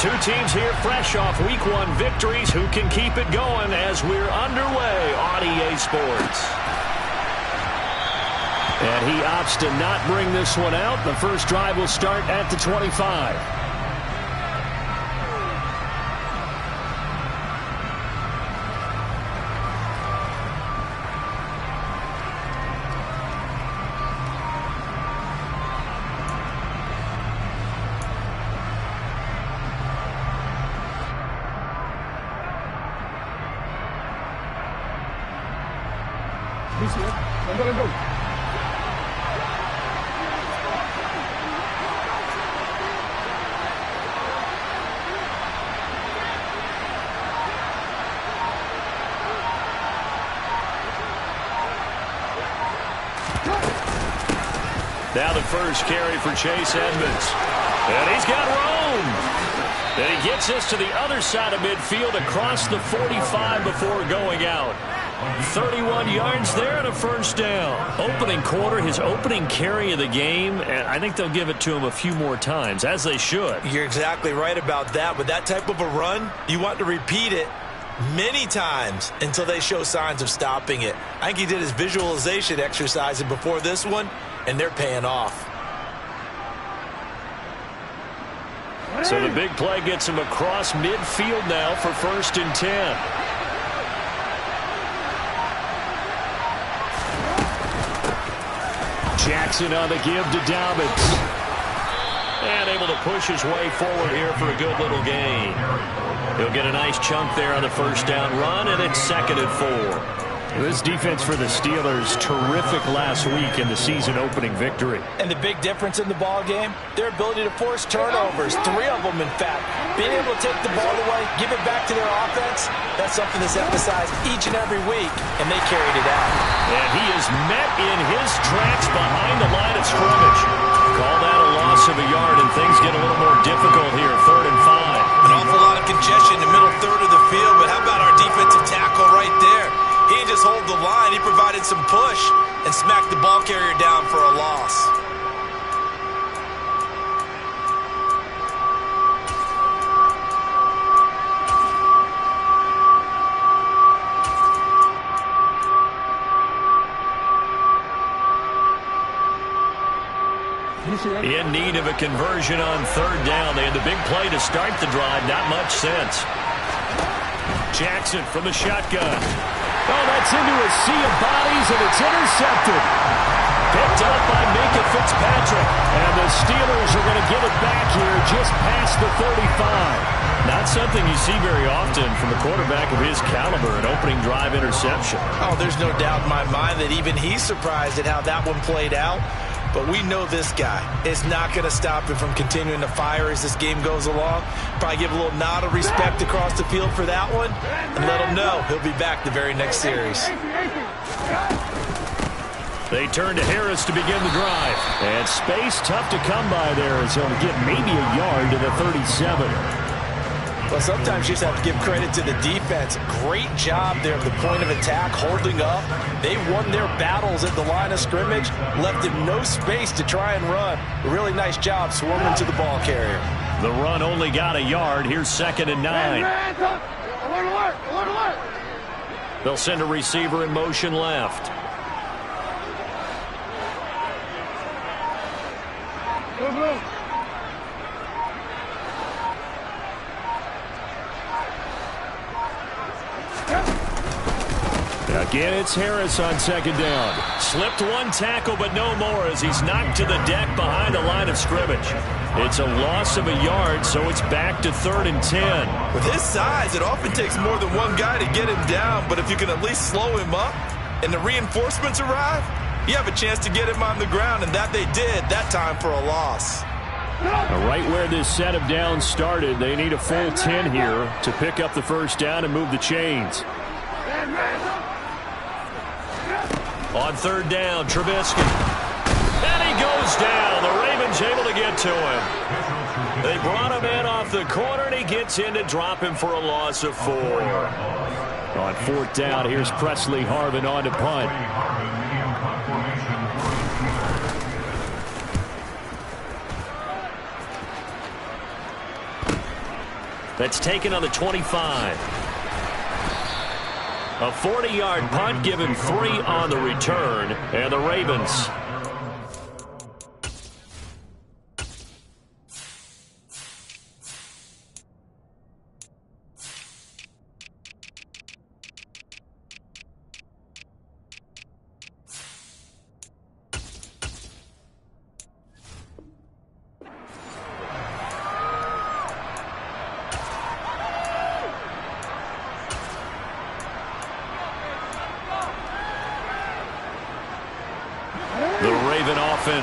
Two teams here fresh off Week 1 victories. Who can keep it going as we're underway on EA Sports? And he opts to not bring this one out. The first drive will start at the 25. Now the first carry for Chase Edmonds. And he's got room. And he gets us to the other side of midfield across the 45 before going out. 31 yards there and a first down. Opening quarter, his opening carry of the game, and I think they'll give it to him a few more times, as they should. You're exactly right about that. With that type of a run, you want to repeat it many times until they show signs of stopping it. I think he did his visualization exercise before this one, and they're paying off. So the big play gets him across midfield now for 1st and 10. Jackson on the give to Dobbins. And able to push his way forward here for a good little gain. He'll get a nice chunk there on the first down run, and it's 2nd and 4. This defense for the Steelers, terrific last week in the season opening victory. And the big difference in the ball game, their ability to force turnovers, 3 of them in fact. Being able to take the ball away, give it back to their offense, that's something that's emphasized each and every week, and they carried it out. And he is met in his tracks behind the line of scrimmage. Call that a loss of a yard, and things get a little more difficult here, 3rd and 5. An awful lot of congestion in the middle third of the field, but how about our defensive tackle right there? He didn't just hold the line, he provided some push and smacked the ball carrier down for a loss. In need of a conversion on 3rd down. They had the big play to start the drive. Not much sense. Jackson from the shotgun. Oh, that's into a sea of bodies, and it's intercepted. Picked up by Minka Fitzpatrick. And the Steelers are going to get it back here just past the 35. Not something you see very often from a quarterback of his caliber, an opening drive interception. Oh, there's no doubt in my mind that even he's surprised at how that one played out. But we know this guy is not going to stop him from continuing to fire as this game goes along. Probably give a little nod of respect across the field for that one and let him know he'll be back the very next series. They turn to Harris to begin the drive. And space tough to come by there as he'll get maybe a yard to the 37. Well, sometimes you just have to give credit to the defense. Great job there at the point of attack, holding up. They won their battles at the line of scrimmage, left him no space to try and run. A really nice job swarming to the ball carrier. The run only got a yard. Here's 2nd and 9. They'll send a receiver in motion left. Again, it's Harris on 2nd down. Slipped one tackle, but no more as he's knocked to the deck behind the line of scrimmage. It's a loss of a yard, so it's back to 3rd and 10. With his size, it often takes more than one guy to get him down, but if you can at least slow him up and the reinforcements arrive, you have a chance to get him on the ground, and that they did that time for a loss. Right where this set of downs started, they need a full 10 here to pick up the first down and move the chains. On 3rd down, Trubisky. And he goes down. The Ravens able to get to him. They brought him in off the corner, and he gets in to drop him for a loss of 4. On 4th down, here's Presley Harvin on to punt. That's taken on the 25. A 40-yard punt, give him 3 on the return, and the Ravens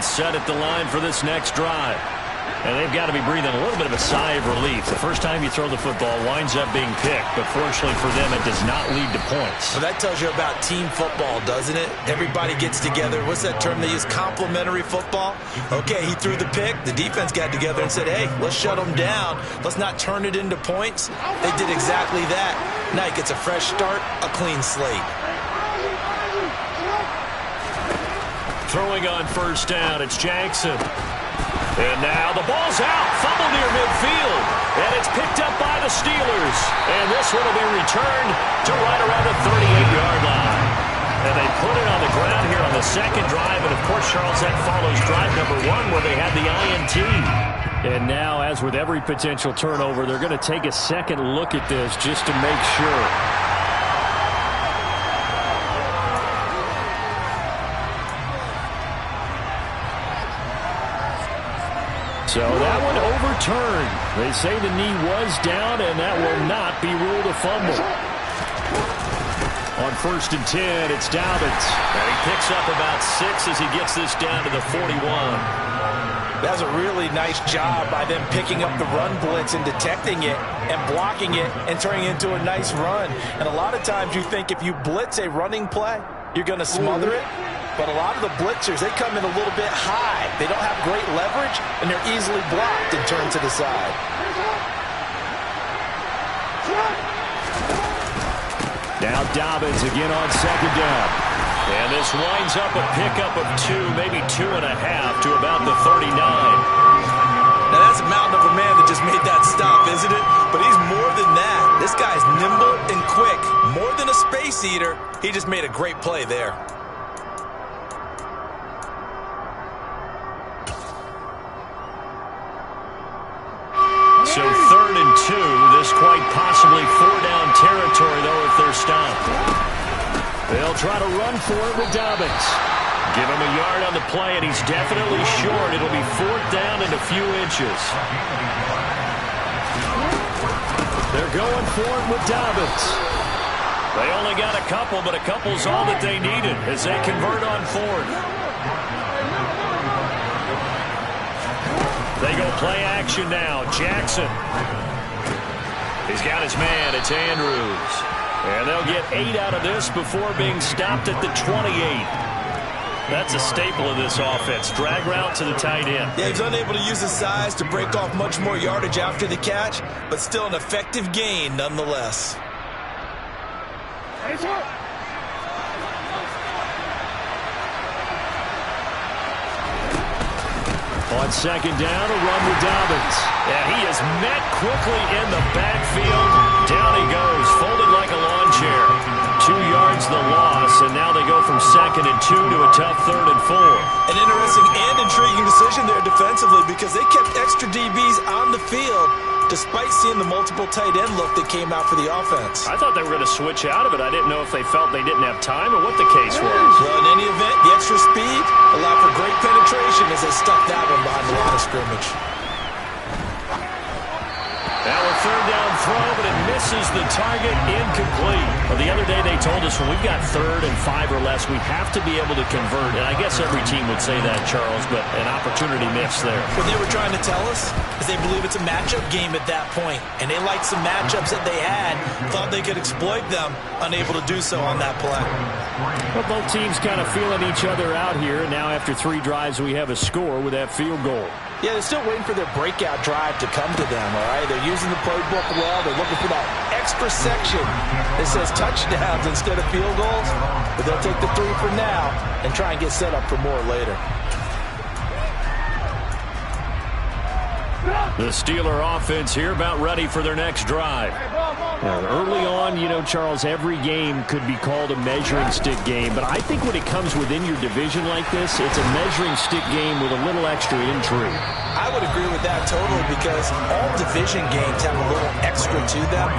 set at the line for this next drive. And they've got to be breathing a little bit of a sigh of relief. The first time you throw the football winds up being picked, but fortunately for them, it does not lead to points. Well, that tells you about team football, doesn't it? Everybody gets together. What's that term they use? Complementary football? Okay, he threw the pick. The defense got together and said, hey, let's shut them down. Let's not turn it into points. They did exactly that. Now he gets a fresh start, a clean slate. Throwing on first down, it's Jackson. And now the ball's out. Fumble near midfield. And it's picked up by the Steelers. And this one will be returned to right around the 38-yard line. And they put it on the ground here on the second drive. And, of course, Charles, that follows drive number 1 where they had the INT. And now, as with every potential turnover, they're going to take a second look at this just to make sure. So that one overturned. They say the knee was down, and that will not be ruled a fumble. On 1st and 10, it's Dobbins. And he picks up about 6 as he gets this down to the 41. That's a really nice job by them picking up the run blitz and detecting it and blocking it and turning it into a nice run. And a lot of times you think if you blitz a running play, you're going to smother it. But a lot of the blitzers, they come in a little bit high. They don't have great leverage, and they're easily blocked and turned to the side. Now Dobbins again on second down. And this winds up a pickup of 2, maybe 2.5 to about the 39. Now that's a mountain of a man that just made that stop, isn't it? But he's more than that. This guy's nimble and quick. More than a space eater. He just made a great play there. So 3rd and 2, this quite possibly 4-down territory, though, if they're stopped. They'll try to run for it with Dobbins. Give him a yard on the play, and he's definitely short. It'll be 4th down and a few inches. They're going for it with Dobbins. They only got a couple, but a couple's all that they needed as they convert on 4th. They go play action now. Jackson. He's got his man. It's Andrews. And they'll get 8 out of this before being stopped at the 28. That's a staple of this offense. Drag route to the tight end. Yeah, he's unable to use his size to break off much more yardage after the catch, but still an effective gain nonetheless. On second down, a run with Dobbins. And he is met quickly in the backfield. Down he goes, folded like a lawn chair. 2 yards the loss, and now they go from 2nd and 2 to a tough 3rd and 4. An interesting and intriguing decision there defensively because they kept extra DBs on the field despite seeing the multiple tight end look that came out for the offense. I thought they were going to switch out of it. I didn't know if they felt they didn't have time or what the case was. Well, in any event, the extra speed allowed for great penetration as they stuck that one behind the line of scrimmage. Now a 3rd down throw, but it misses the target, incomplete. Well, the other day they told us when we've got 3rd and 5 or less, we have to be able to convert. And I guess every team would say that, Charles, but an opportunity missed there. What they were trying to tell us is they believe it's a matchup game at that point, and they liked some matchups that they had, thought they could exploit them, unable to do so on that play. Well, both teams kind of feeling each other out here. Now after 3 drives, we have a score with that field goal. Yeah, they're still waiting for their breakout drive to come to them, all right? They're using the playbook well. They're looking for that extra section that says touchdowns instead of field goals. But they'll take the 3 for now and try and get set up for more later. The Steeler offense here about ready for their next drive. Early on, you know, Charles, every game could be called a measuring stick game. But I think when it comes within your division like this, it's a measuring stick game with a little extra intrigue. I would agree with that totally because all division games have a little extra to them.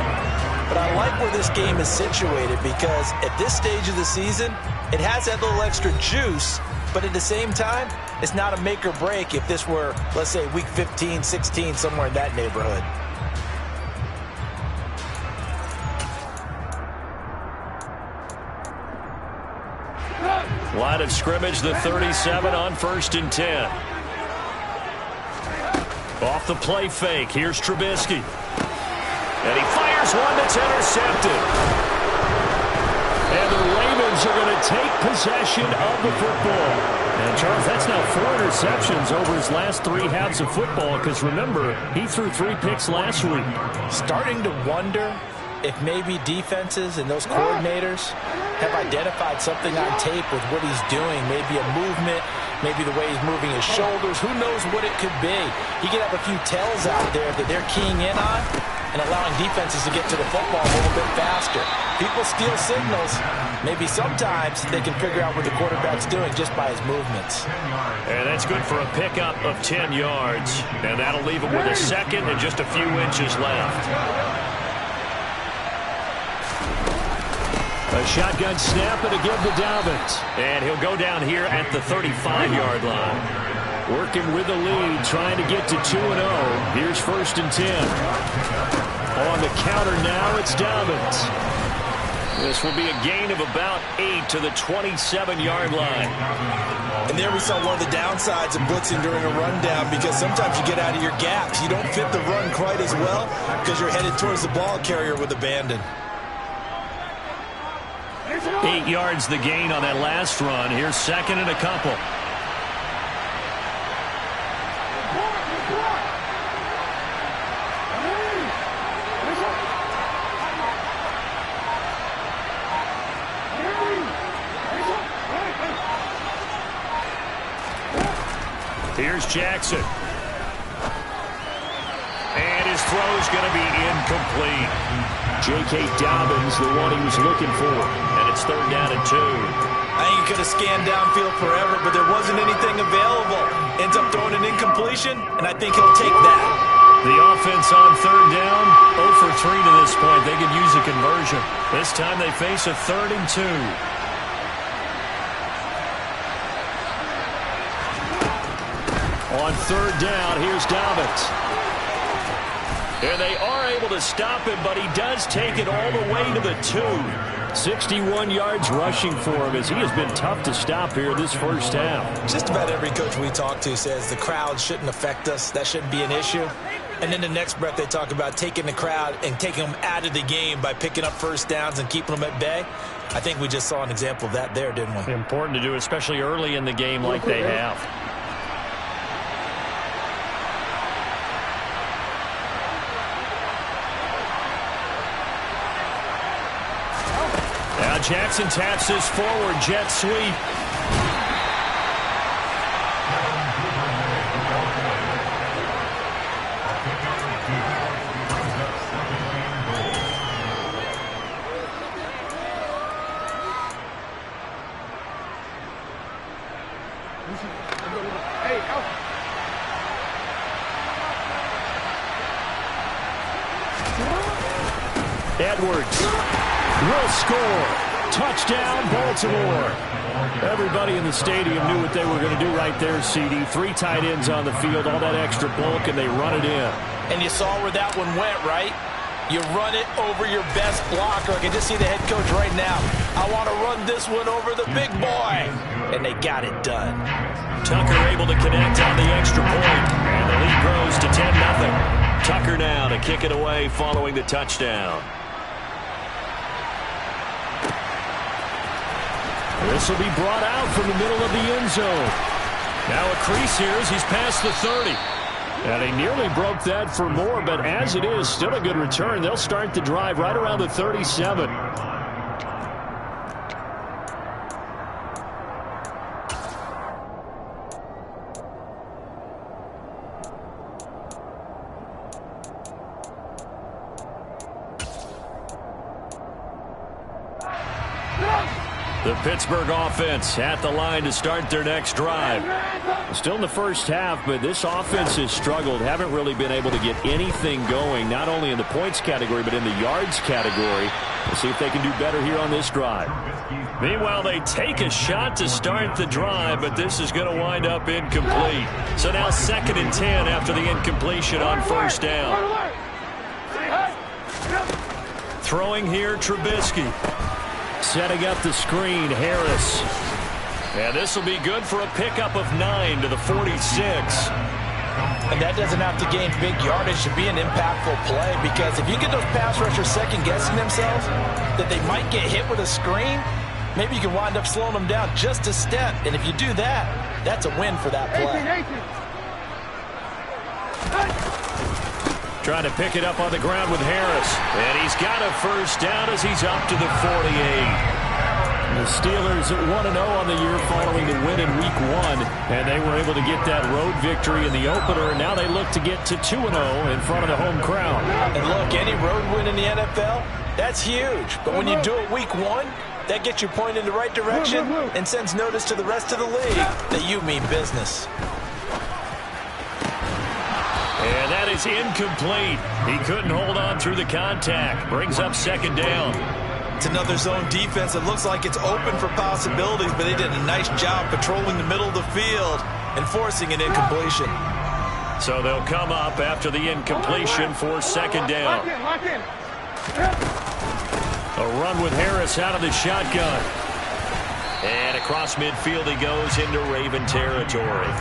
But I like where this game is situated because at this stage of the season, it has that little extra juice. But at the same time, it's not a make or break if this were, let's say, week 15, 16, somewhere in that neighborhood. Line of scrimmage, the 37 on 1st and 10. Off the play fake, here's Trubisky. And he fires one that's intercepted. And the Ravens are going to take possession of the football. And, Charles, that's now 4 interceptions over his last 3 halves of football because, remember, he threw 3 picks last week. Starting to wonder if maybe defenses and those coordinators have identified something on tape with what he's doing, maybe a movement, maybe the way he's moving his shoulders. Who knows what it could be? He could have a few tells out there that they're keying in on and allowing defenses to get to the football a little bit faster. People steal signals. Maybe sometimes they can figure out what the quarterback's doing just by his movements. And that's good for a pickup of 10 yards. And that'll leave him with a second and just a few inches left. A shotgun snap and a give to Dobbins. And he'll go down here at the 35-yard line. Working with the lead, trying to get to 2-0. Here's 1st and 10. On the counter now, it's Dobbins. This will be a gain of about 8 to the 27-yard line. And there we saw one of the downsides of blitzing during a rundown because sometimes you get out of your gaps. You don't fit the run quite as well because you're headed towards the ball carrier with abandon. 8 yards the gain on that last run. Here's 2nd and a couple. Here's Jackson. And his throw's going to be incomplete. J.K. Dobbins, the one he was looking for. And it's 3rd down and 2. I think he could have scanned downfield forever, but there wasn't anything available. Ends up throwing an incompletion, and I think he'll take that. The offense on 3rd down, 0 for 3 to this point. They could use a conversion. This time they face a 3rd and 2. On 3rd down, here's Dobbins. And they are able to stop him, but he does take it all the way to the 2. 61 yards rushing for him as he has been tough to stop here this first half. Just about every coach we talk to says the crowd shouldn't affect us. That shouldn't be an issue. And then the next breath they talk about taking the crowd and taking them out of the game by picking up first downs and keeping them at bay. I think we just saw an example of that there, didn't we? Important to do, especially early in the game like they have. Now Jackson taps this forward jet sweep. Edwards will score. Touchdown, Baltimore. Everybody in the stadium knew what they were going to do right there, CD. 3 tight ends on the field, all that extra bulk, and they run it in. And you saw where that one went, right? You run it over your best blocker. I can just see the head coach right now. I want to run this one over the big boy. And they got it done. Tucker able to connect on the extra point. And the lead grows to 10-0. Tucker now to kick it away following the touchdown. This will be brought out from the middle of the end zone. Now a crease here as he's past the 30. And they nearly broke that for more, but as it is, still a good return. They'll start the drive right around the 37. The Pittsburgh offense at the line to start their next drive. Still in the first half, but this offense has struggled. Haven't really been able to get anything going, not only in the points category, but in the yards category. We'll see if they can do better here on this drive. Meanwhile, they take a shot to start the drive, but this is going to wind up incomplete. So now 2nd and 10 after the incompletion on first down. Throwing here, Trubisky. Setting up the screen, Harris. And this will be good for a pickup of 9 to the 46. And that doesn't have to gain big yardage to be an impactful play, because if you get those pass rushers second-guessing themselves that they might get hit with a screen, maybe you can wind up slowing them down just a step. And if you do that, that's a win for that play. Trying to pick it up on the ground with Harris. And he's got a first down as he's up to the 48. The Steelers 1-0 on the year following the win in Week 1. And they were able to get that road victory in the opener. And now they look to get to 2-0 in front of the home crowd. And look, any road win in the NFL, that's huge. But when you do it Week 1, that gets you pointed in the right direction and sends notice to the rest of the league that you mean business. And that is incomplete. He couldn't hold on through the contact. Brings up 2nd down. It's another zone defense. It looks like it's open for possibilities, but they did a nice job patrolling the middle of the field and forcing an incompletion. So they'll come up after the incompletion for 2nd down. A run with Harris out of the shotgun. And across midfield he goes into Raven territory.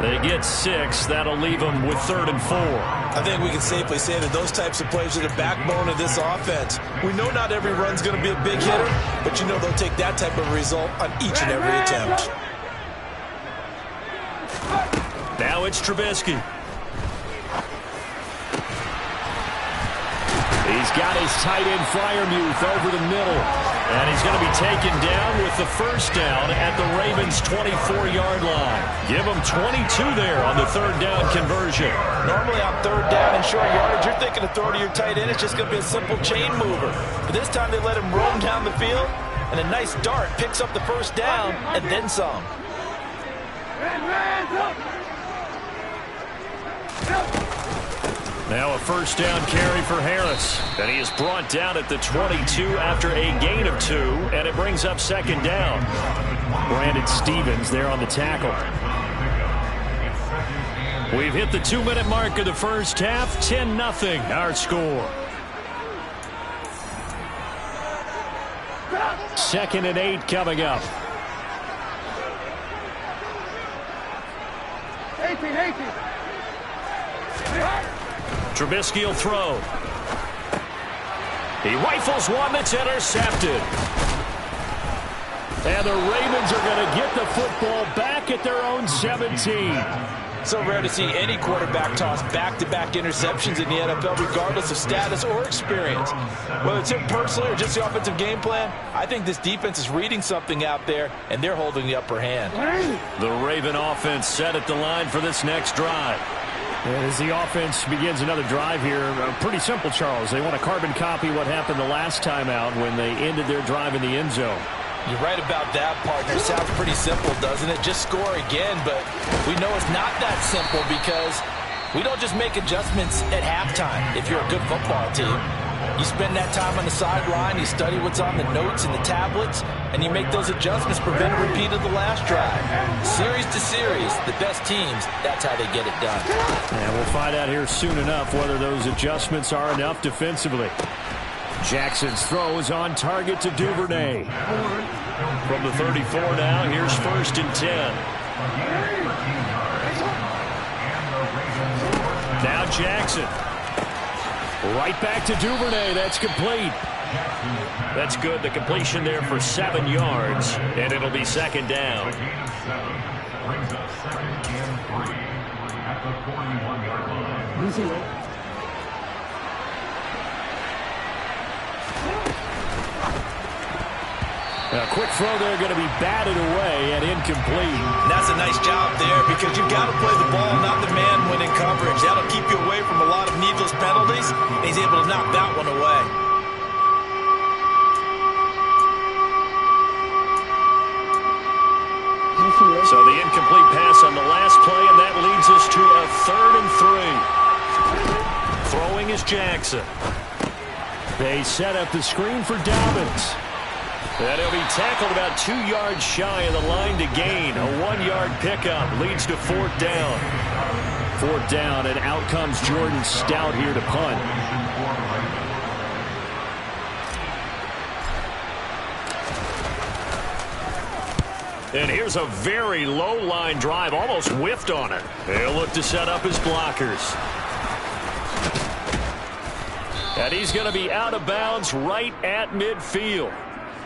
They get 6. That'll leave them with 3rd and 4. I think we can safely say that those types of plays are the backbone of this offense. We know not every run's going to be a big hitter, but you know they'll take that type of result on each and every attempt. Now it's Trubisky. He's got his tight end Freiermuth over the middle. And he's going to be taken down with the first down at the Ravens' 24-yard line. Give them 22 there on the 3rd down conversion. Normally on 3rd down and short yardage, you're thinking of throw to your tight end. It's just going to be a simple chain mover. But this time they let him roam down the field, and a nice dart picks up the first down and then some. Now a first down carry for Harris. And he is brought down at the 22 after a gain of 2. And it brings up 2nd down. Brandon Stevens there on the tackle. We've hit the 2-minute mark of the first half. 10-0 our score. 2nd and 8 coming up. 18. Trubisky will throw. He rifles one that's intercepted. And the Ravens are going to get the football back at their own 17. So rare to see any quarterback toss back-to-back interceptions in the NFL, regardless of status or experience. Whether it's him personally or just the offensive game plan, I think this defense is reading something out there, and they're holding the upper hand. The Raven offense set at the line for this next drive. As the offense begins another drive here, pretty simple, Charles. They want to carbon copy what happened the last time out when they ended their drive in the end zone. You're right about that, partner. Sounds pretty simple, doesn't it? Just score again, but we know it's not that simple because we don't just make adjustments at halftime if you're a good football team. You spend that time on the sideline, you study what's on the notes and the tablets, and you make those adjustments, prevent a repeat of the last drive. Series to series, the best teams, that's how they get it done. And we'll find out here soon enough whether those adjustments are enough defensively. Jackson's throw is on target to Duvernay. From the 34 now, here's 1st and 10. Now Jackson. Right back to Duvernay. That's complete. That's good. The completion there for 7 yards, and it'll be 2nd down. A quick throw there going to be batted away and incomplete. And that's a nice job there because you've got to play the ball, not the man when in coverage. That'll keep you away from a lot of needless penalties, and he's able to knock that one away. So the incomplete pass on the last play, and that leads us to a 3rd and 3. Throwing is Jackson. They set up the screen for Dobbins. And he'll be tackled about 2 yards shy of the line to gain. A 1-yard pickup leads to 4th down. 4th down, and out comes Jordan Stout here to punt. And here's a very low line drive, almost whiffed on it. He'll look to set up his blockers. And he's going to be out of bounds right at midfield.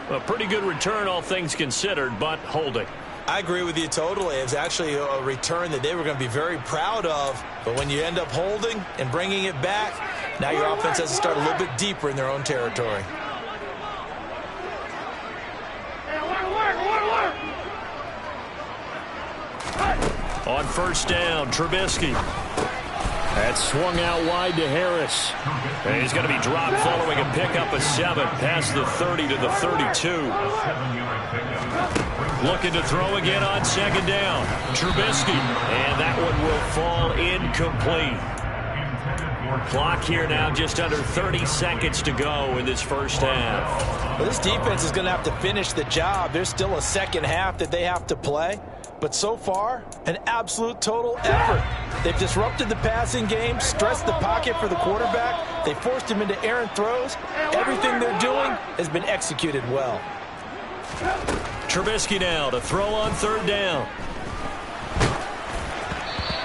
A pretty good return, all things considered, but holding. I agree with you totally. It was actually a return that they were going to be very proud of. But when you end up holding and bringing it back, now your offense has to start a little bit deeper in their own territory. On 1st down, Trubisky. That's swung out wide to Harris. And he's going to be dropped following a pickup of 7 past the 30 to the 32. Looking to throw again on 2nd down. Trubisky. And that one will fall incomplete. Clock here now just under 30 seconds to go in this first half. Well, this defense is going to have to finish the job. There's still a second half that they have to play. But so far, an absolute total effort. They've disrupted the passing game, stressed the pocket for the quarterback. They forced him into errant throws. Everything they're doing has been executed well. Trubisky now to throw on 3rd down.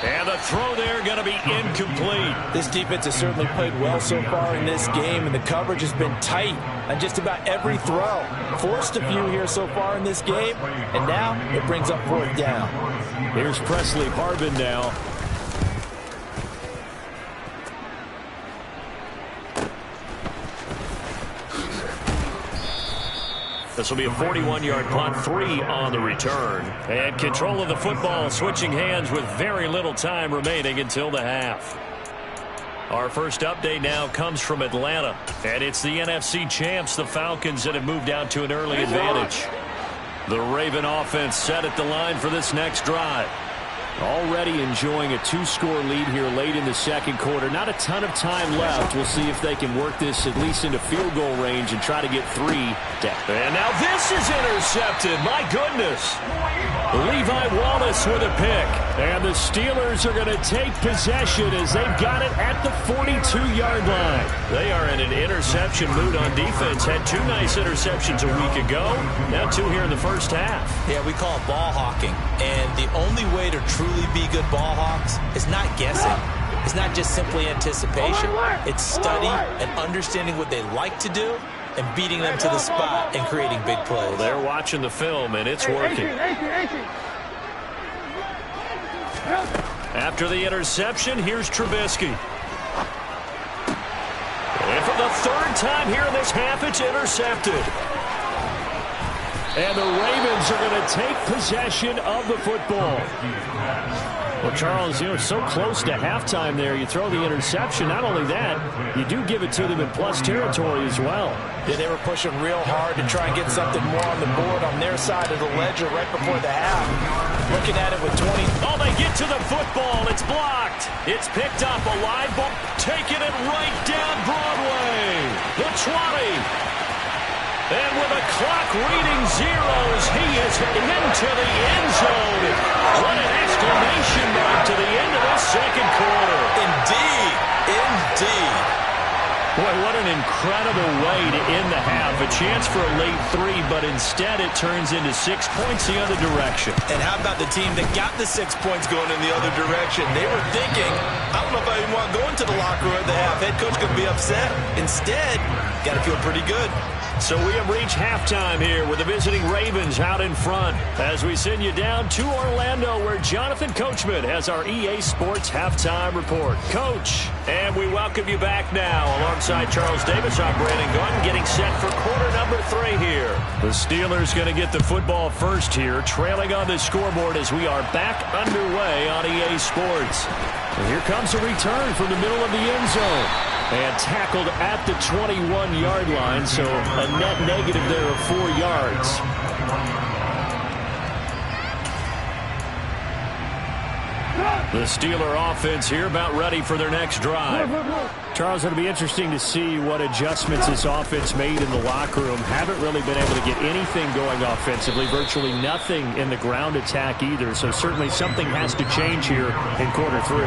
And the throw there going to be incomplete. This defense has certainly played well so far in this game, and the coverage has been tight on just about every throw. Forced a few here so far in this game, and now it brings up 4th down. Here's Presley Harbin now. This will be a 41-yard punt, 3 on the return. And control of the football switching hands with very little time remaining until the half. Our first update now comes from Atlanta. And it's the NFC champs, the Falcons, that have moved out to an early advantage. The Raven offense set at the line for this next drive. Already enjoying a 2-score lead here late in the 2nd quarter. Not a ton of time left. We'll see if they can work this at least into field goal range and try to get 3 down. And now this is intercepted. My goodness. Levi Wallace with a pick. And the Steelers are going to take possession as they've got it at the 42-yard line. They are in an interception mood on defense. Had 2 nice interceptions a week ago. Now 2 here in the first half. Yeah, we call it ball hawking. And the only way to truly be good ball hawks is not guessing. It's not just simply anticipation. It's study and understanding what they like to do and beating them to the spot and creating big plays. Well, they're watching the film, and it's working. After the interception, here's Trubisky. And for the 3rd time here in this half, it's intercepted. And the Ravens are going to take possession of the football. Well, Charles, so close to halftime there. You throw the interception. Not only that, you do give it to them in plus territory as well. Yeah, they were pushing real hard to try and get something more on the board on their side of the ledger right before the half. Looking at it with 20. Oh, they get to the football. It's blocked. It's picked up. A live ball. Taking it right down Broadway. The 20. And with a clock reading zeros, he is into the end zone. What an exclamation mark to the end of the 2nd quarter. Indeed. Indeed. Boy, what an incredible way to end the half. A chance for a late 3, but instead it turns into 6 points the other direction. And how about the team that got the 6 points going in the other direction? They were thinking, I don't know if I even want to go into the locker room at the half. Head coach going to be upset. Instead, got to feel pretty good. So we have reached halftime here with the visiting Ravens out in front as we send you down to Orlando where Jonathan Coachman has our EA Sports Halftime Report. Coach, and we welcome you back now alongside Charles Davis. I'm Brandon Gunn getting set for quarter number 3 here. The Steelers going to get the football first here, trailing on the scoreboard as we are back underway on EA Sports. And here comes a return from the middle of the end zone. And tackled at the 21-yard line, so a net negative there of 4 yards. The Steeler offense here about ready for their next drive. Charles, it'll be interesting to see what adjustments this offense made in the locker room. Haven't really been able to get anything going offensively, virtually nothing in the ground attack either. So certainly something has to change here in quarter 3.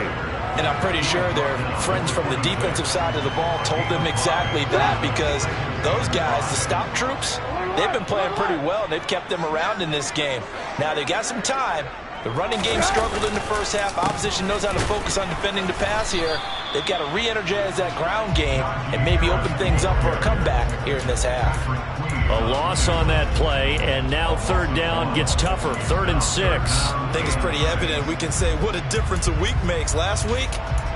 And I'm pretty sure their friends from the defensive side of the ball told them exactly that, because those guys, the stop troops, they've been playing pretty well, and they've kept them around in this game. Now, they've got some time. The running game struggled in the first half. Opposition knows how to focus on defending the pass here. They've got to re-energize that ground game and maybe open things up for a comeback here in this half. A loss on that play, and now third down gets tougher. 3rd and 6. I think it's pretty evident. We can say what a difference a week makes. Last week,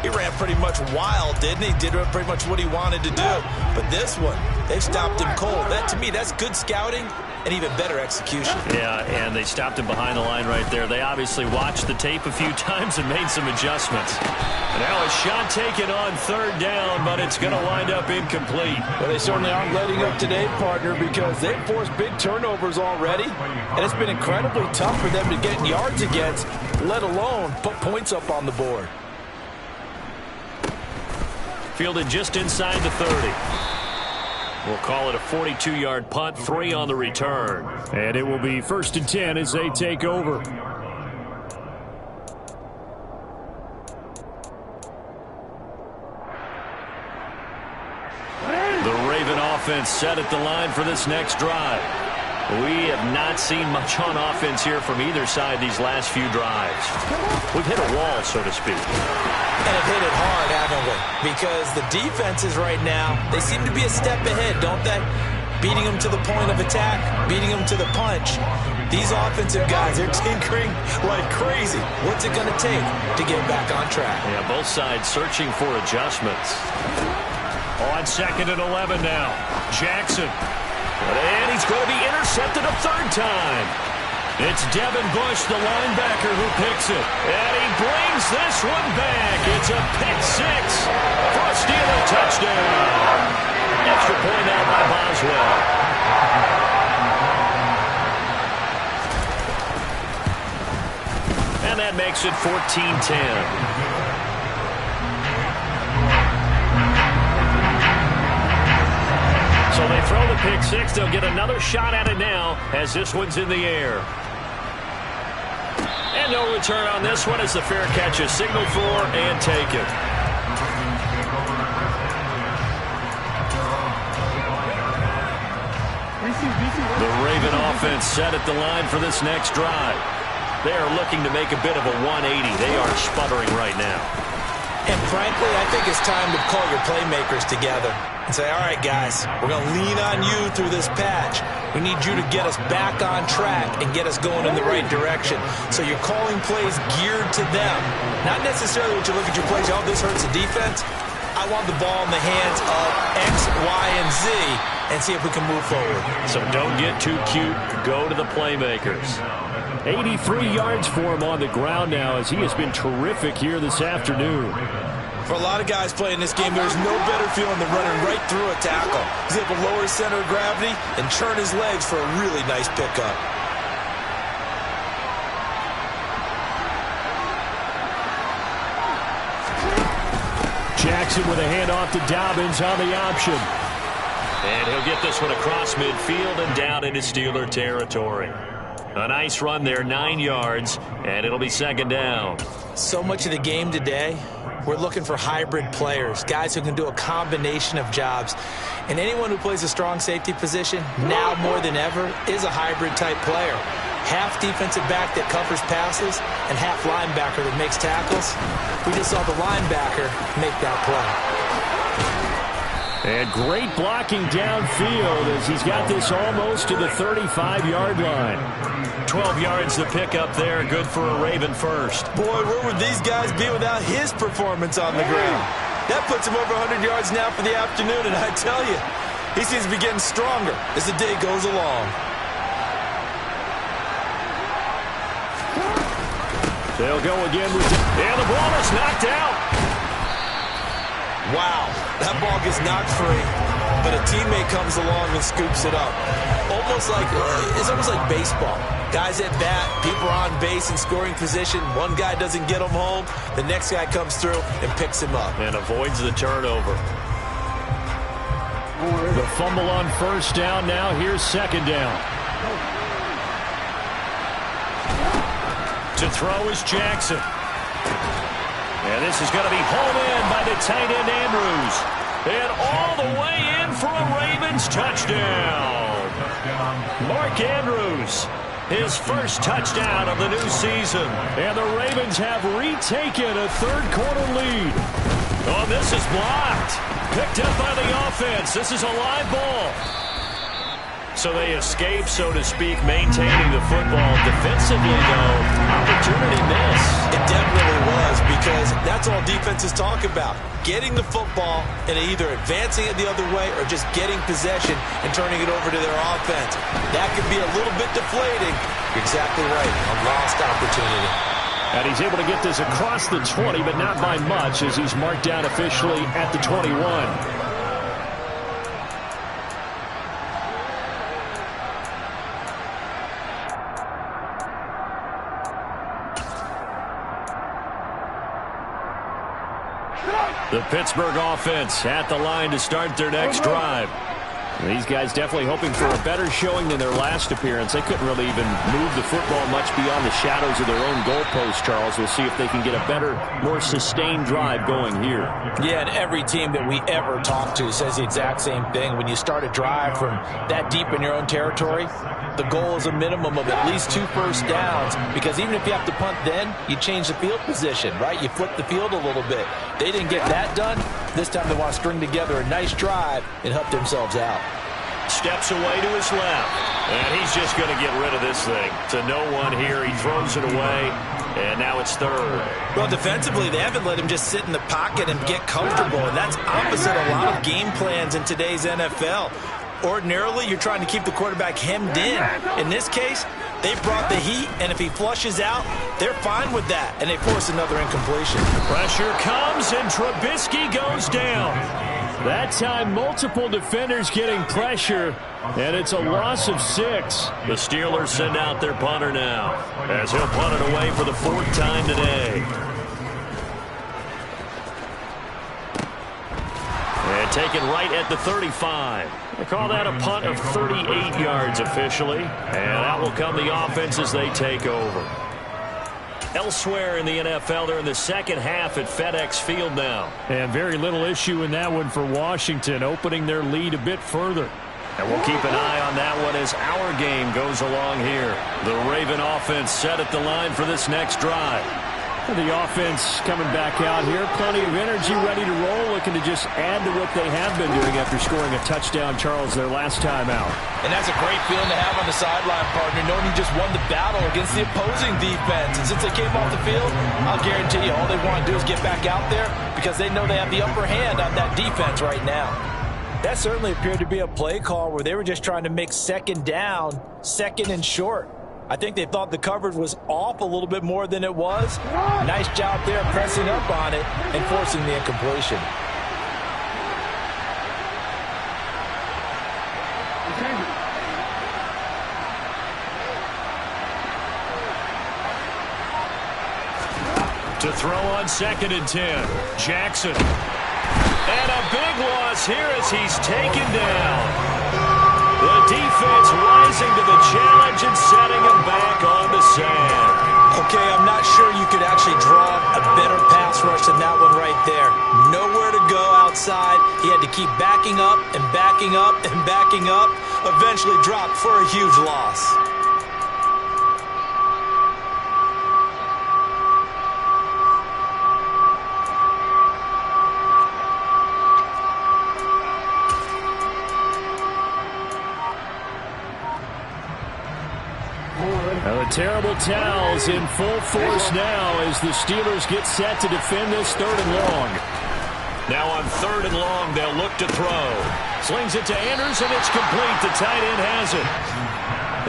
he ran pretty much wild, didn't he? Did pretty much what he wanted to do. But this one, they've stopped him cold. That, to me, that's good scouting and even better execution. Yeah, and they stopped him behind the line right there. They obviously watched the tape a few times and made some adjustments. Now a shot taken on 3rd down, but it's going to wind up incomplete. Well, they certainly aren't letting up today, partner, because they've forced big turnovers already, and it's been incredibly tough for them to get yards against, let alone put points up on the board. Fielded just inside the 30. We'll call it a 42-yard punt, 3 on the return. And it will be 1st and 10 as they take over. The Raven offense set at the line for this next drive. We have not seen much on offense here from either side these last few drives. We've hit a wall, so to speak. And have hit it hard, haven't we? Because the defenses right now, they seem to be a step ahead, don't they? Beating them to the point of attack, beating them to the punch. These offensive guys, they're tinkering like crazy. What's it going to take to get back on track? Yeah, both sides searching for adjustments. On 2nd and 11 now. Jackson. And he's going to be intercepted a 3rd time. It's Devin Bush, the linebacker, who picks it. And he brings this one back. It's a pick 6 for a Steeler touchdown. Extra point out by Boswell. And that makes it 14-10. So they throw the pick 6. They'll get another shot at it now as this one's in the air. And no return on this one as the fair catch is signaled for and taken. The Raven offense set at the line for this next drive. They are looking to make a bit of a 180. They are sputtering right now. And frankly, I think it's time to call your playmakers together and say, all right, guys, we're going to lean on you through this patch. We need you to get us back on track and get us going in the right direction. So you're calling plays geared to them. Not necessarily when you look at your plays, oh, this hurts the defense. I want the ball in the hands of X, Y, and Z and see if we can move forward. So don't get too cute. Go to the playmakers. 83 yards for him on the ground now as he has been terrific here this afternoon. For a lot of guys playing this game, there's no better feeling than running right through a tackle. He's able to lower his center of gravity and turn his legs for a really nice pickup. Jackson with a handoff to Dobbins on the option. And he'll get this one across midfield and down into Steeler territory. A nice run there, 9 yards, and it'll be 2nd down. So much of the game today, we're looking for hybrid players, guys who can do a combination of jobs. And anyone who plays a strong safety position, now more than ever, is a hybrid-type player. Half defensive back that covers passes and half linebacker that makes tackles. We just saw the linebacker make that play. And great blocking downfield as he's got this almost to the 35-yard line. 12 yards to pick up there. Good for a Raven first. Boy, where would these guys be without his performance on the ground? That puts him over 100 yards now for the afternoon, and I tell you, he seems to be getting stronger as the day goes along. They'll go again with and the ball is knocked out. Wow, that ball gets knocked free, but a teammate comes along and scoops it up. it's almost like baseball. Guys at bat, people are on base in scoring position. One guy doesn't get him home. The next guy comes through and picks him up. And avoids the turnover. The fumble on first down now. Here's second down. To throw is Jackson. And this is going to be hauled in by the tight end Andrews. And all the way in for a Ravens touchdown. Mark Andrews, his first touchdown of the new season. And the Ravens have retaken a third-quarter lead. Oh, this is blocked. Picked up by the offense. This is a live ball. So they escape, so to speak, maintaining the football. Defensively, though, opportunity miss. It definitely was, because that's all defenses talk about. Getting the football and either advancing it the other way or just getting possession and turning it over to their offense. That could be a little bit deflating. You're exactly right. A lost opportunity. And he's able to get this across the 20, but not by much, as he's marked down officially at the 21. The Pittsburgh offense at the line to start their next drive. These guys definitely hoping for a better showing than their last appearance. They couldn't really even move the football much beyond the shadows of their own goalpost, Charles. We'll see if they can get a better, more sustained drive going here. Yeah, and every team that we ever talk to says the exact same thing. When you start a drive from that deep in your own territory, the goal is a minimum of at least 2 first downs, because even if you have to punt then, you change the field position, right? You flip the field a little bit. They didn't get that done. This time they want to string together a nice drive and help themselves out. Steps away to his left. And he's just going to get rid of this thing. To no one here. He throws it away. And now it's third. Well, defensively, they haven't let him just sit in the pocket and get comfortable. And that's opposite a lot of game plans in today's NFL. Ordinarily, you're trying to keep the quarterback hemmed in. In this case, they brought the heat, and if he flushes out, they're fine with that, and they force another incompletion. Pressure comes, and Trubisky goes down. That time, multiple defenders getting pressure, and it's a loss of 6. The Steelers send out their punter now, as he'll punt it away for the 4th time today. And taken right at the 35. They call that a punt of 38 yards officially. And out will come the offense as they take over. Elsewhere in the NFL, they're in the second half at FedEx Field now. And very little issue in that one for Washington, opening their lead a bit further. And we'll keep an eye on that one as our game goes along here. The Raven offense set at the line for this next drive. The offense coming back out here. Plenty of energy, ready to roll, looking to just add to what they have been doing after scoring a touchdown, Charles, their last time out. And that's a great feeling to have on the sideline, partner, knowing you just won the battle against the opposing defense. And since they came off the field, I'll guarantee you all they want to do is get back out there, because they know they have the upper hand on that defense right now. That certainly appeared to be a play call where they were just trying to make second down, second and short. I think they thought the coverage was off a little bit more than it was. Nice job there pressing up on it and forcing the incompletion. To throw on 2nd and 10. Jackson. And a big loss here as he's taken down. The defense rising to the challenge and setting him back on the sand. Okay, I'm not sure you could actually draw a better pass rush than that one right there. Nowhere to go outside. He had to keep backing up and backing up and backing up. Eventually dropped for a huge loss. The terrible towels in full force now as the Steelers get set to defend this 3rd and long. Now on 3rd and long, they'll look to throw. Slings it to Andrews, and it's complete. The tight end has it.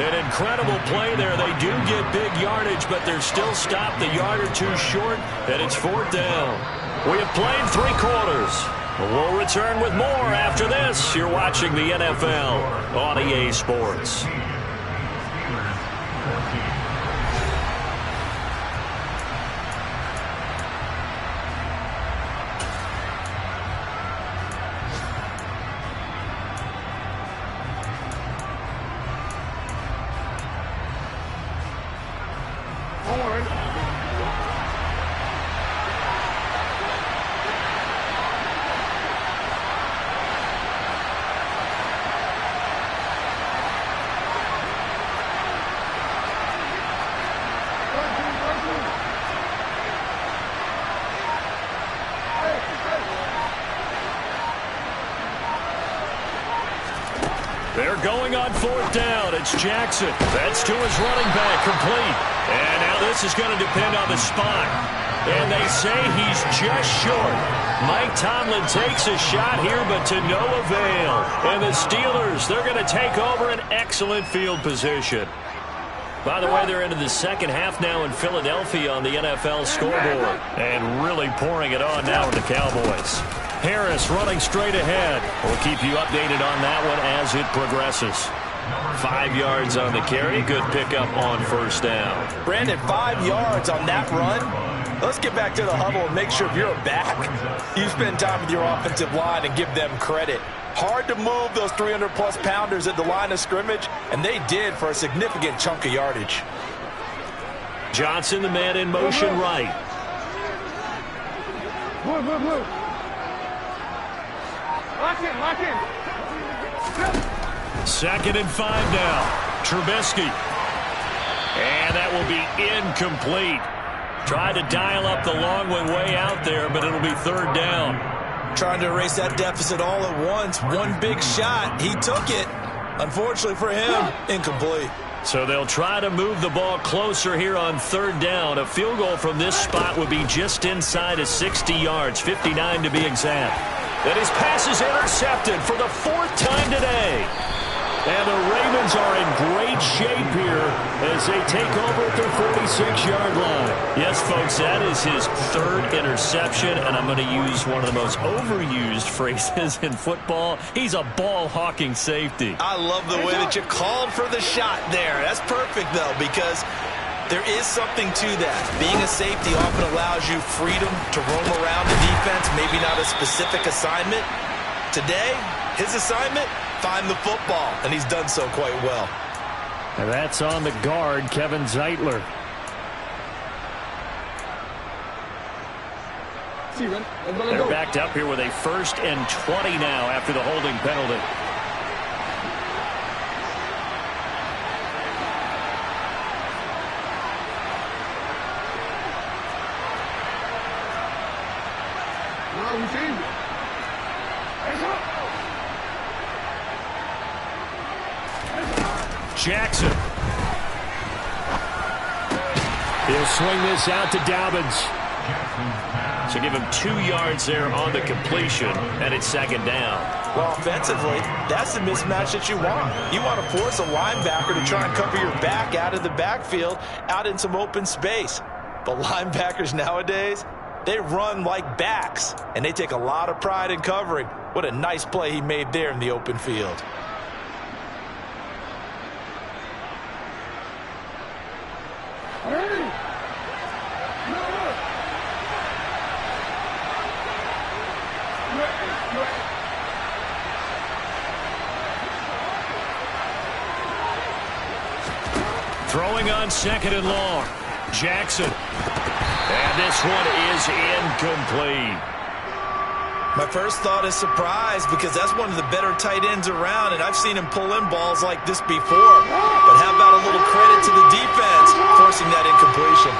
An incredible play there. They do get big yardage, but they're still stopped a yard or two short, and it's 4th down. We have played 3 quarters. We'll return with more after this. You're watching the NFL on EA Sports. They're going on fourth down. It's Jackson. That's to his running back, complete. And now this is going to depend on the spot. And they say he's just short. Mike Tomlin takes a shot here, but to no avail. And the Steelers, they're going to take over an excellent field position. By the way, they're into the second half now in Philadelphia on the NFL scoreboard. And really pouring it on now with the Cowboys. Harris running straight ahead. We'll keep you updated on that one as it progresses. 5 yards on the carry. Good pickup on first down. Brandon, 5 yards on that run. Let's get back to the huddle and make sure if you're a back, you spend time with your offensive line and give them credit. Hard to move those 300-plus pounders at the line of scrimmage, and they did for a significant chunk of yardage. Johnson, the man in motion right. Lock in. 2nd and 5 now. Trubisky. And that will be incomplete. Tried to dial up the long way out there, but it'll be 3rd down. Trying to erase that deficit all at once. One big shot. He took it. Unfortunately for him, incomplete. So they'll try to move the ball closer here on 3rd down. A field goal from this spot would be just inside of 60 yards, 59 to be exact. And his pass is intercepted for the 4th time today. And the Ravens are in great shape here as they take over at their 46-yard line. Yes, folks, that is his 3rd interception, and I'm going to use one of the most overused phrases in football. He's a ball-hawking safety. I love the way that you called for the shot there. That's perfect, though, because there is something to that. Being a safety often allows you freedom to roam around the defense, maybe not a specific assignment. Today, his assignment, find the football, and he's done so quite well. And that's on the guard, Kevin Zeitler. They're backed up here with a 1st and 20 now after the holding penalty. Jackson. He'll swing this out to Dobbins. So give him 2 yards there on the completion, and it's 2nd down. Well, offensively, that's the mismatch that you want. You want to force a linebacker to try and cover your back out of the backfield, out in some open space. But linebackers nowadays, they run like backs, and they take a lot of pride in covering. What a nice play he made there in the open field. Throwing on 2nd and long. Jackson. And this one is incomplete. My first thought is surprise because that's one of the better tight ends around, and I've seen him pull in balls like this before. But how about a little credit to the defense forcing that incompletion?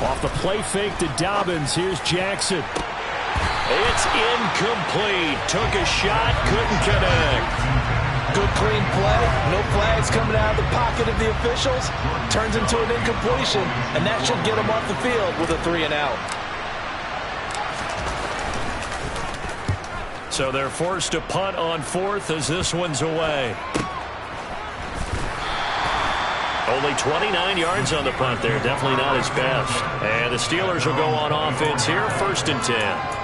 Off the play fake to Dobbins. Here's Jackson. It's incomplete. Took a shot, couldn't connect. Good clean play. No flags coming out of the pocket of the officials. Turns into an incompletion, and that should get him off the field with a 3 and out. So they're forced to punt on fourth as this one's away. Only 29 yards on the punt there. Definitely not his best. And the Steelers will go on offense here, 1st and 10.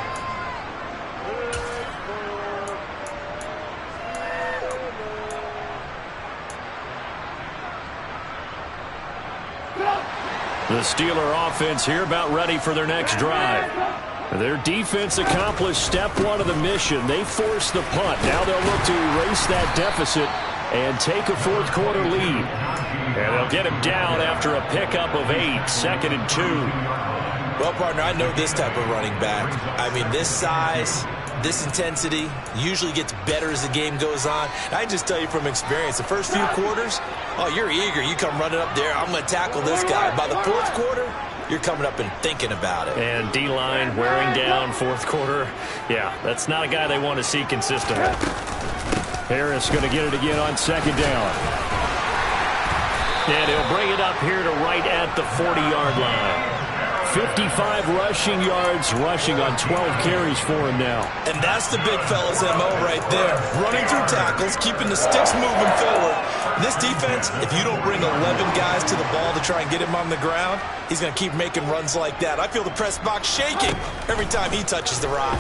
The Steeler offense here about ready for their next drive. Their defense accomplished step one of the mission. They forced the punt. Now they'll look to erase that deficit and take a fourth quarter lead. And they'll get him down after a pickup of 8, 2nd and 2. Well, partner, I know this type of running back. I mean, this size, this intensity usually gets better as the game goes on. I just tell you from experience, the first few quarters, oh, you're eager. You come running up there, I'm going to tackle this guy. By the fourth quarter, you're coming up and thinking about it. And D-line wearing down fourth quarter. Yeah, that's not a guy they want to see consistently. Harris going to get it again on 2nd down. And he'll bring it up here to right at the 40-yard line. 55 rushing yards, rushing on 12 carries for him now. And that's the big fella's MO right there. Running through tackles, keeping the sticks moving forward. This defense, if you don't bring 11 guys to the ball to try and get him on the ground, he's going to keep making runs like that. I feel the press box shaking every time he touches the rock.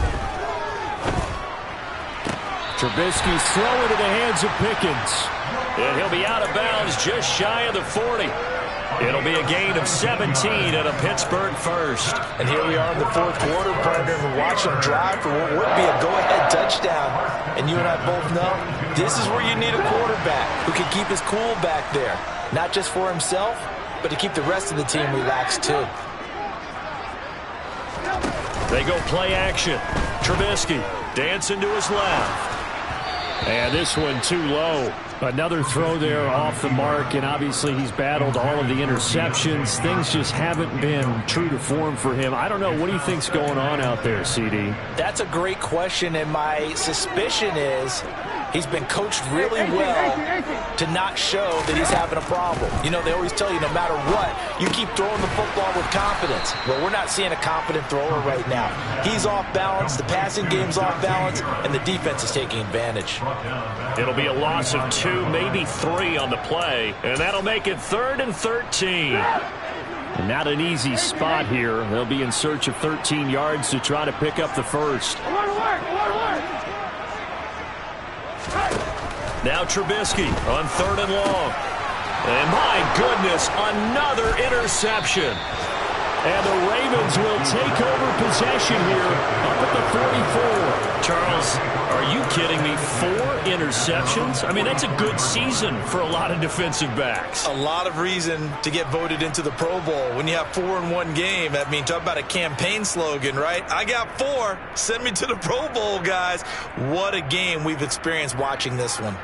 Trubisky's throwing into the hands of Pickens. And he'll be out of bounds just shy of the 40. It'll be a gain of 17 at a Pittsburgh first. And here we are in the fourth quarter, partner, and we're watching them drive for what would be a go-ahead touchdown. And you and I both know this is where you need a quarterback who can keep his cool back there. Not just for himself, but to keep the rest of the team relaxed too. They go play action. Trubisky dancing to his left. And this one too low. Another throw there off the mark, and obviously he's battled all of the interceptions. Things just haven't been true to form for him. I don't know. What do you think's going on out there, CD? That's a great question, and my suspicion is he's been coached really well to not show that he's having a problem. You know, they always tell you no matter what, you keep throwing the football with confidence. Well, we're not seeing a confident thrower right now. He's off balance, the passing game's off balance, and the defense is taking advantage. It'll be a loss of 2, maybe 3 on the play, and that'll make it 3rd and 13. And not an easy spot here. They'll be in search of 13 yards to try to pick up the first. Now Trubisky on 3rd and long. And my goodness, another interception. And the Ravens will take over possession here up at the 44. Charles, are you kidding me? 4 interceptions? I mean, that's a good season for a lot of defensive backs. A lot of reason to get voted into the Pro Bowl. When you have 4 in one game, I mean, talk about a campaign slogan, right? I got 4. Send me to the Pro Bowl, guys. What a game we've experienced watching this one.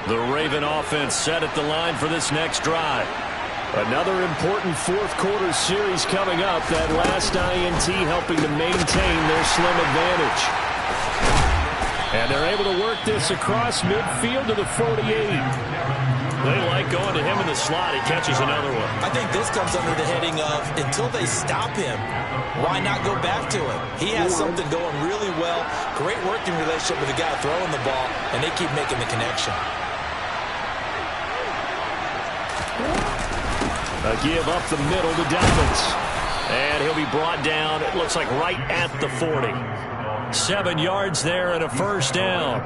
The Raven offense set at the line for this next drive. Another important fourth quarter series coming up. That last INT helping to maintain their slim advantage. And they're able to work this across midfield to the 48. They like going to him in the slot. He catches another one. I think this comes under the heading of until they stop him, why not go back to him? He has something going really well. Great working relationship with the guy throwing the ball, and they keep making the connection. A give up the middle to Dobbins. And he'll be brought down, it looks like right at the 40. 7 yards there and a first down.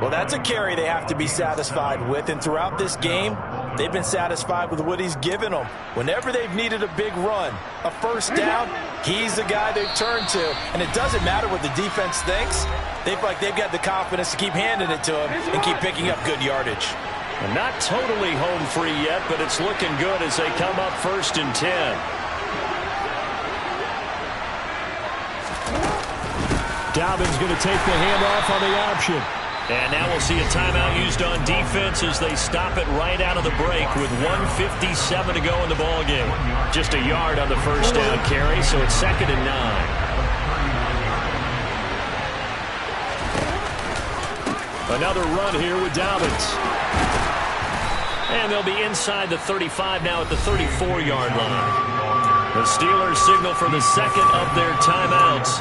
Well, that's a carry they have to be satisfied with. And throughout this game, they've been satisfied with what he's given them. Whenever they've needed a big run, a first down, he's the guy they've turned to. And it doesn't matter what the defense thinks. They feel like they've got the confidence to keep handing it to him and keep picking up good yardage. And not totally home free yet, but it's looking good as they come up 1st and 10. Dobbins going to take the handoff on the option. And now we'll see a timeout used on defense as they stop it right out of the break with 1:57 to go in the ballgame. Just a yard on the first down carry, so it's 2nd and 9. Another run here with Dobbins. And they'll be inside the 35 now at the 34-yard line. The Steelers signal for the second of their timeouts.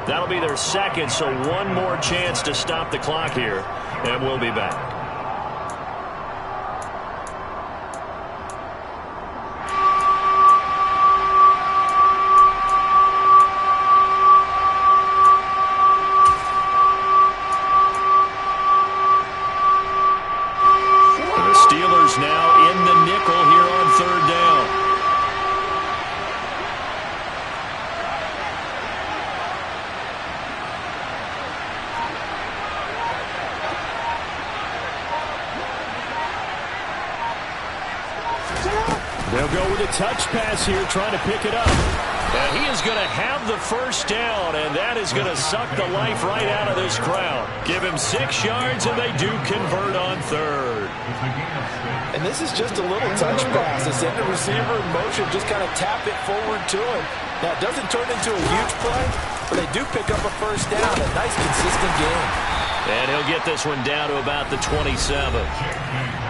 That'll be their second, so one more chance to stop the clock here, and we'll be back. Now in the nickel here on third down. They'll go with a touch pass here, trying to pick it up. And he is going to have the first down, and that is going to suck the life right out of this crowd. Give him 6 yards, and they do convert on third. And this is just a little touch pass. They send the receiver in motion, just kind of tap it forward to him. Now, it doesn't turn into a huge play, but they do pick up a first down. A nice, consistent game. And he'll get this one down to about the 27.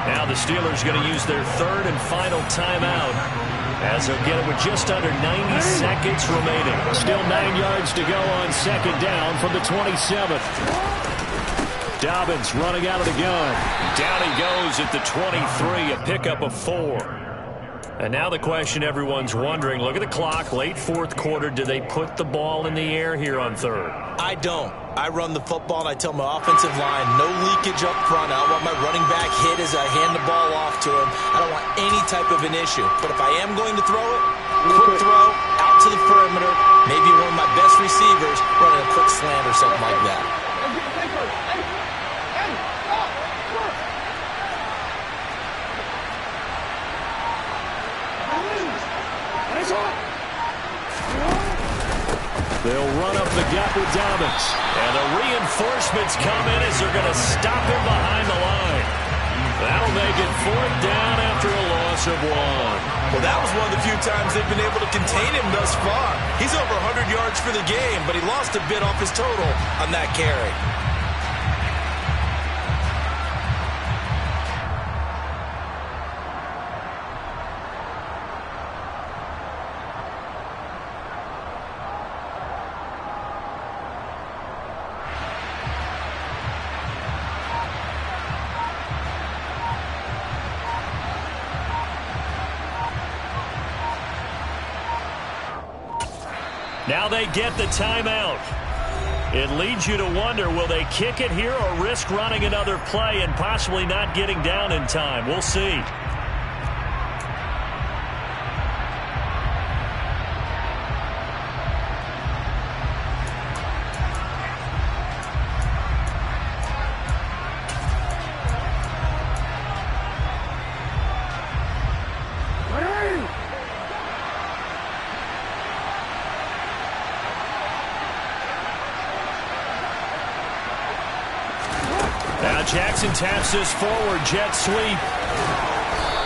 Now the Steelers going to use their third and final timeout, as they'll get it with just under 90 seconds remaining. Still 9 yards to go on second down from the 27th. Dobbins running out of the gun. Down he goes at the 23, a pickup of 4. And now the question everyone's wondering, look at the clock, late fourth quarter, do they put the ball in the air here on third? I don't. I run the football, and I tell my offensive line, no leakage up front. I want my running back hit as I hand the ball off to him. I don't want any type of an issue. But if I am going to throw it, quick throw, out to the perimeter, maybe one of my best receivers running a quick slant or something like that. They'll run up the gut with Dobbins. And the reinforcements come in as they're going to stop him behind the line. That'll make it fourth down after a loss of 1. Well, that was one of the few times they've been able to contain him thus far. He's over 100 yards for the game, but he lost a bit off his total on that carry. Now they get the timeout. It leads you to wonder, will they kick it here or risk running another play and possibly not getting down in time? We'll see. Jackson taps this forward jet sweep.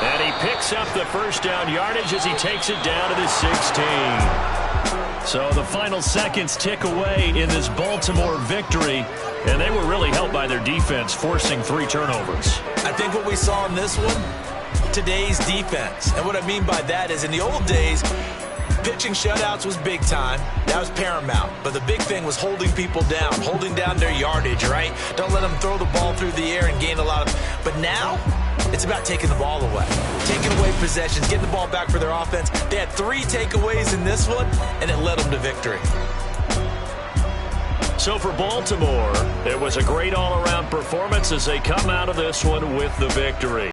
And he picks up the first down yardage as he takes it down to the 16. So the final seconds tick away in this Baltimore victory. And they were really helped by their defense, forcing 3 turnovers. I think what we saw in this one, today's defense. And what I mean by that is in the old days, pitching shutouts was big time. That was paramount. But the big thing was holding people down, holding down their yardage, right? Don't let them throw the ball through the air and gain a lot of... But now, it's about taking the ball away. Taking away possessions, getting the ball back for their offense. They had 3 takeaways in this one, and it led them to victory. So for Baltimore, it was a great all-around performance as they come out of this one with the victory.